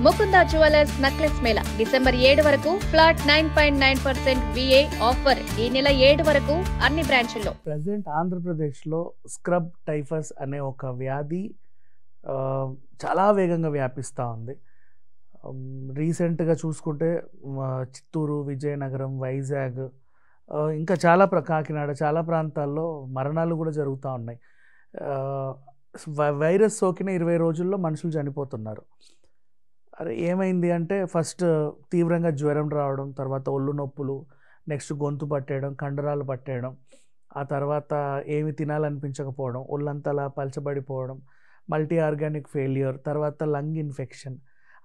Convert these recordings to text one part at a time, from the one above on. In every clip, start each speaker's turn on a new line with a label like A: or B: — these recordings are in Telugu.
A: Mukunda jewellers necklace Mela December 7 వరకు ఫ్లాట్ 9.9% VA ఆఫర్ ఈ నెల 7 వరకు అన్ని బ్రాంచ్ల్లో.
B: ప్రెసెంట్ ఆంధ్రప్రదేశ్లో స్క్రబ్ టైఫస్ అనే ఒక వ్యాధి చాలా వేగంగా వ్యాపిస్తూ ఉంది. రీసెంట్గా చూసుకుంటే చిత్తూరు, విజయనగరం, వైజాగ్, ఇంకా చాలా కాకినాడ చాలా ప్రాంతాల్లో మరణాలు కూడా జరుగుతూ ఉన్నాయి. వైరస్ సోకిన 20 రోజుల్లో మనుషులు చనిపోతున్నారు. అరే ఏమైంది అంటే ఫస్ట్ తీవ్రంగా జ్వరం రావడం, తర్వాత ఒళ్ళు నొప్పులు, నెక్స్ట్ గొంతు పట్టేయడం, కండరాలు పట్టేయడం, ఆ తర్వాత ఏమి తినాలనిపించకపోవడం, ఒళ్ళంతా అలా పలచబడిపోవడం, మల్టీ ఆర్గానిక్ ఫెయిల్యూర్, తర్వాత లంగ్ ఇన్ఫెక్షన్,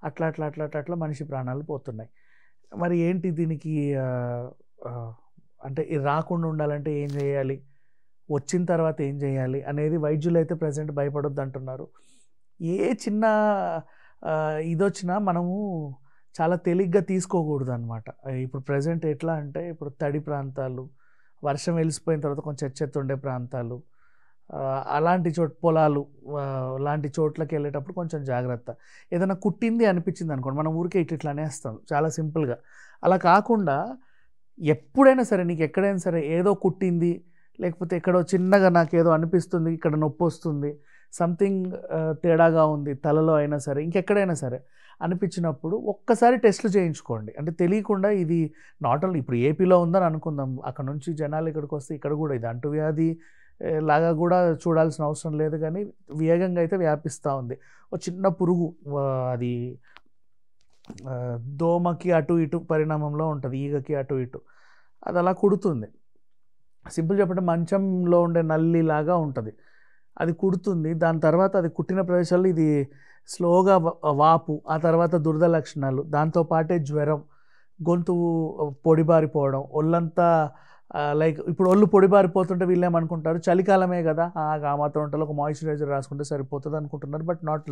B: అట్లా అట్లా అట్లా అట్లా మనిషి ప్రాణాలు పోతున్నాయి. మరి ఏంటి దీనికి అంటే రాకుండా ఉండాలంటే ఏం చేయాలి, వచ్చిన తర్వాత ఏం చేయాలి అనేది వైద్యులు అయితే ప్రజెంట్ భయపడొద్దు అంటున్నారు. ఏ చిన్న ఇదొచ్చినా మనము చాలా తేలిగ్గా తీసుకోకూడదు అనమాట. ఇప్పుడు ప్రజెంట్ ఎట్లా అంటే ఇప్పుడు తడి ప్రాంతాలు, వర్షం వెలిసిపోయిన తర్వాత కొంచెం చెత్త ఉండే ప్రాంతాలు, అలాంటి పొలాలు లాంటి చోట్లకి వెళ్ళేటప్పుడు కొంచెం జాగ్రత్త. ఏదైనా కుట్టింది అనిపించింది అనుకోండి, మనం ఊరికే ఇట్లా అనేస్తాం చాలా సింపుల్గా. అలా కాకుండా ఎప్పుడైనా సరే నీకు ఎక్కడైనా సరే ఏదో కుట్టింది, లేకపోతే ఎక్కడో చిన్నగా నాకేదో అనిపిస్తుంది, ఇక్కడ నొప్పి వస్తుంది, సంథింగ్ తేడాగా ఉంది తలలో అయినా సరే ఇంకెక్కడైనా సరే అనిపించినప్పుడు ఒక్కసారి టెస్టులు చేయించుకోండి. అంటే తెలియకుండా ఇది నాట్ ఓన్లీ ఇప్పుడు ఏపీలో ఉందని అనుకుందాం, అక్కడ నుంచి జనాలు ఇక్కడికి వస్తే ఇక్కడ కూడా ఇది అంటువ్యాధి లాగా కూడా చూడాల్సిన అవసరం లేదు, కానీ వేగంగా అయితే వ్యాపిస్తూ ఉంది. ఒక చిన్న పురుగు, అది దోమకి అటు ఇటు పరిణామంలో ఉంటుంది, ఈగకి అటు ఇటు, అది అలా కుడుతుంది. సింపుల్ చెప్పంటే మంచంలో ఉండే నల్లిలాగా ఉంటుంది, అది కుడుతుంది. దాని తర్వాత అది కుట్టిన ప్రదేశాల్లో ఇది స్లోగా వాపు, ఆ తర్వాత దురద లక్షణాలు, దాంతోపాటే జ్వరం, గొంతు పొడిబారిపోవడం, ఒళ్ళంతా లైక్ ఇప్పుడు ఒళ్ళు పొడిబారిపోతుంటే వీళ్ళు ఏమనుకుంటారు చలికాలమే కదా ఆ మాత్రం ఉంటుంది, ఒక మాయిశ్చరైజర్ రాసుకుంటే సరిపోతుంది అనుకుంటున్నారు. బట్ నాట్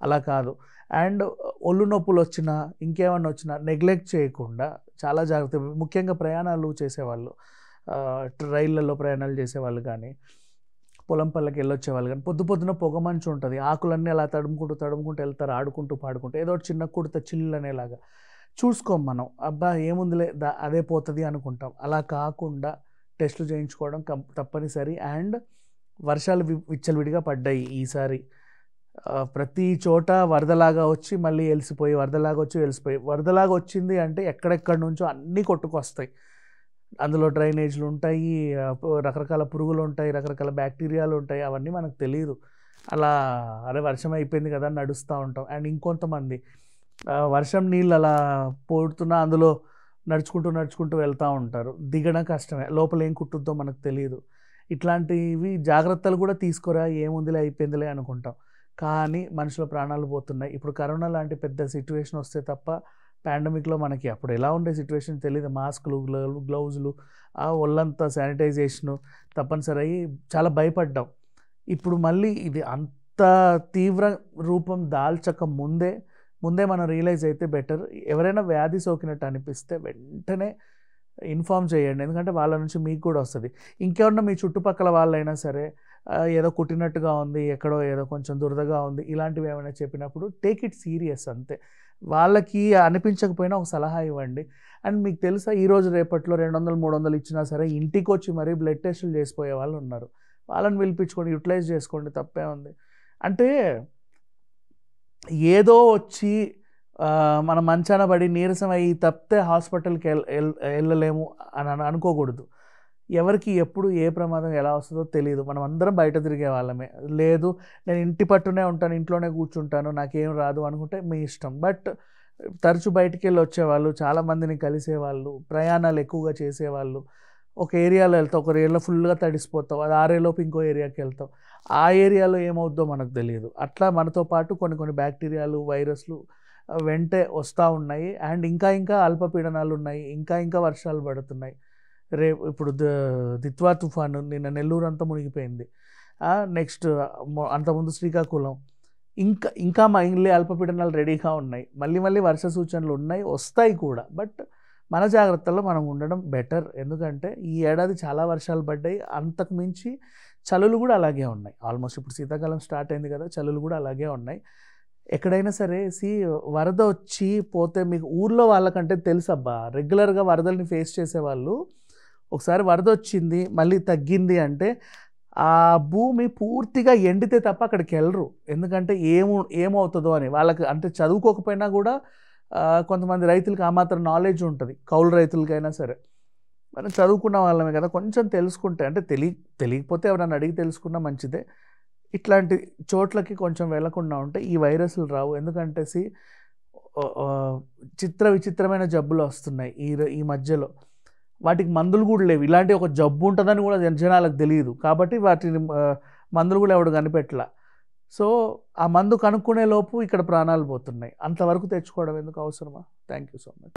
B: అలా కాదు. అండ్ ఒళ్ళు నొప్పులు వచ్చినా ఇంకేమన్నా వచ్చినా నెగ్లెక్ట్ చేయకుండా చాలా జాగ్రత్త. ముఖ్యంగా ప్రయాణాలు చేసేవాళ్ళు, రైళ్లలో ప్రయాణాలు చేసేవాళ్ళు కానీ, పొలం పళ్ళకి వెళ్ళొచ్చేవాళ్ళు కానీ పొద్దున పొగ మంచు ఉంటుంది, ఆకులన్నీ అలా తడుముకుంటూ వెళ్తారు, ఆడుకుంటూ పాడుకుంటూ, ఏదో చిన్న కుడితే చిల్లు అనేలాగా చూసుకోం మనం. అబ్బా ఏముందిలే అదే పోతుంది అనుకుంటాం. అలా కాకుండా టెస్టులు చేయించుకోవడం తప్పనిసరి. అండ్ వర్షాలు విచ్చలవిడిగా పడ్డాయి ఈసారి, ప్రతి చోట వరదలాగా వచ్చి మళ్ళీ వెలిసిపోయి, వరదలాగా వచ్చి వెలిసిపోయి. వరదలాగా వచ్చింది అంటే ఎక్కడెక్కడి నుంచో అన్నీ కొట్టుకొస్తాయి, అందులో డ్రైనేజ్లు ఉంటాయి, రకరకాల పురుగులు ఉంటాయి, రకరకాల బ్యాక్టీరియాలు ఉంటాయి, అవన్నీ మనకు తెలియదు. అలా అరే వర్షం అయిపోయింది కదా అని నడుస్తూ ఉంటాం. అండ్ ఇంకొంతమంది వర్షం నీళ్ళు అలా పోడుతున్నా అందులో నడుచుకుంటూ వెళ్తూ ఉంటారు, దిగడం కష్టమే, లోపల ఏం కుట్టుద్దో మనకు తెలియదు. ఇట్లాంటివి జాగ్రత్తలు కూడా తీసుకోరా, ఏముందిలే అయిపోయిందిలే అనుకుంటాం, కానీ మనుషుల ప్రాణాలు పోతున్నాయి. ఇప్పుడు కరోనా లాంటి పెద్ద సిచ్యువేషన్ వస్తే తప్ప పాండమిక్లో మనకి అప్పుడు ఎలా ఉండే సిచ్యువేషన్ తెలియదు. మాస్కులు, గ్లౌజులు, ఒళ్ళంతా శానిటైజేషను తప్పనిసరి అయ్యి చాలా భయపడ్డాం. ఇప్పుడు మళ్ళీ ఇది అంత తీవ్ర రూపం దాల్చక ముందే మనం రియలైజ్ అయితే బెటర్. ఎవరైనా వ్యాధి సోకినట్టు అనిపిస్తే వెంటనే ఇన్ఫామ్ చేయండి, ఎందుకంటే వాళ్ళ నుంచి మీకు కూడా వస్తుంది. ఇంకేమన్నా మీ చుట్టుపక్కల వాళ్ళైనా సరే ఏదో కుట్టినట్టుగా ఉంది, ఎక్కడో ఏదో కొంచెం దురదగా ఉంది, ఇలాంటివి ఏమైనా చెప్పినప్పుడు టేక్ ఇట్ సీరియస్ అంతే. వాళ్ళకి అనిపించకపోయినా ఒక సలహా ఇవ్వండి. అండ్ మీకు తెలుసా ఈరోజు రేపట్లో 200-300 ఇచ్చినా సరే ఇంటికి వచ్చి మరీ బ్లడ్ టెస్టులు చేసిపోయే వాళ్ళు ఉన్నారు. వాళ్ళని పిలిపించుకోండి, యూటిలైజ్ చేసుకోండి, తప్పే ఉంది. అంటే ఏదో వచ్చి మన మంచాన పడి నీరసం అయ్యి తప్పితే హాస్పిటల్కి వెళ్ళలేము అని అనుకోకూడదు. ఎవరికి ఎప్పుడు ఏ ప్రమాదం ఎలా వస్తుందో తెలియదు. మనం అందరం బయట తిరిగే వాళ్ళమే. లేదు నేను ఇంటి పట్టునే ఉంటాను, ఇంట్లోనే కూర్చుంటాను, నాకేం రాదు అనుకుంటే మీ ఇష్టం. బట్ తరచు బయటికి వెళ్ళి వచ్చేవాళ్ళు, చాలామందిని కలిసేవాళ్ళు, ప్రయాణాలు ఎక్కువగా చేసేవాళ్ళు, ఒక ఏరియాలో వెళ్తావు, ఒక ఏరియాలో ఫుల్గా తడిసిపోతావు, అది ఆరేలోపు ఇంకో ఏరియాకి వెళ్తావు, ఆ ఏరియాలో ఏమవుద్దో మనకు తెలియదు. అట్లా మనతో పాటు కొన్ని బ్యాక్టీరియాలు, వైరస్లు వెంటే వస్తూ ఉన్నాయి. అండ్ ఇంకా అల్పపీడనాలు ఉన్నాయి, ఇంకా వర్షాలు పడుతున్నాయి. ఇప్పుడు దిత్వా తుఫాను నిన్న నెల్లూరు అంతా మునిగిపోయింది. నెక్స్ట్ అంతకుముందు శ్రీకాకుళం, ఇంకా మళ్ళీ అల్పపీడనాలు రెడీగా ఉన్నాయి, మళ్ళీ వర్ష సూచనలు ఉన్నాయి, వస్తాయి కూడా. బట్ మన జాగ్రత్తల్లో మనం ఉండడం బెటర్. ఎందుకంటే ఈ ఏడాది చాలా వర్షాలు పడ్డాయి, అంతకు మించి చలులు కూడా అలాగే ఉన్నాయి. ఆల్మోస్ట్ ఇప్పుడు శీతాకాలం స్టార్ట్ అయింది కదా, చలులు కూడా అలాగే ఉన్నాయి. ఎక్కడైనా సరే వరద వచ్చి పోతే మీకు ఊర్లో వాళ్ళకంటే తెలుసబ్బా, రెగ్యులర్గా వరదల్ని ఫేస్ చేసేవాళ్ళు ఒకసారి వరద వచ్చింది మళ్ళీ తగ్గింది అంటే ఆ భూమి పూర్తిగా ఎండితే తప్ప అక్కడికి వెళ్ళరు. ఎందుకంటే ఏమవుతుందో అని వాళ్ళకి, అంటే చదువుకోకపోయినా కూడా కొంతమంది రైతులకి ఆ మాత్రం నాలెడ్జ్ ఉంటుంది, కౌలు రైతులకైనా సరే. మనం చదువుకున్న వాళ్ళమే కదా, కొంచెం తెలుసుకుంటే, అంటే తెలియకపోతే ఎవరైనా అడిగి తెలుసుకున్నా మంచిదే. ఇట్లాంటి చోట్లకి కొంచెం వెళ్లకుండా ఉంటే ఈ వైరస్లు రావు. ఎందుకంటే విచిత్రమైన జబ్బులు వస్తున్నాయి ఈ మధ్యలో, వాటికి మందులు కూడా లేవు. ఇలాంటి ఒక జబ్బు ఉంటుందని కూడా జనాలకు తెలియదు కాబట్టి వాటిని మందులు కూడా ఎవడు కనిపెట్టలా. సో ఆ మందు కనుక్కునే లోపు ఇక్కడ ప్రాణాలు పోతున్నాయి. అంతవరకు తెచ్చుకోవడం ఎందుకు అవసరమా? Thank you so much.